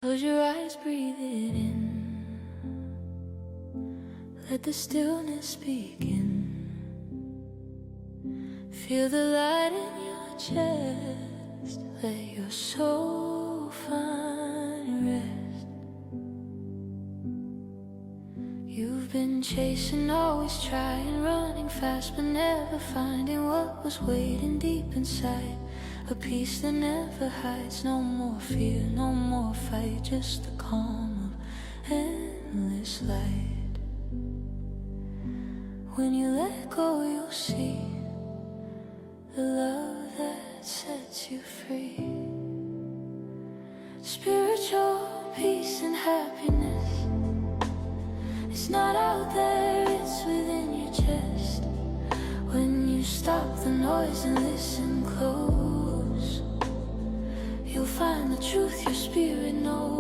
Close your eyes, breathe it in. Let the stillness begin. Feel the light in your chest. Let your soul find rest. You've been chasing, always trying, running fast, but never finding what was waiting deep inside. A peace that never hides. No more fear, no more fight, just the calm of endless light. When you let go, you'll see the love that sets you free. Spiritual peace and happiness. It's not out there, it's within your chest. When you stop the noise and listen close, you'll find the truth your spirit knows.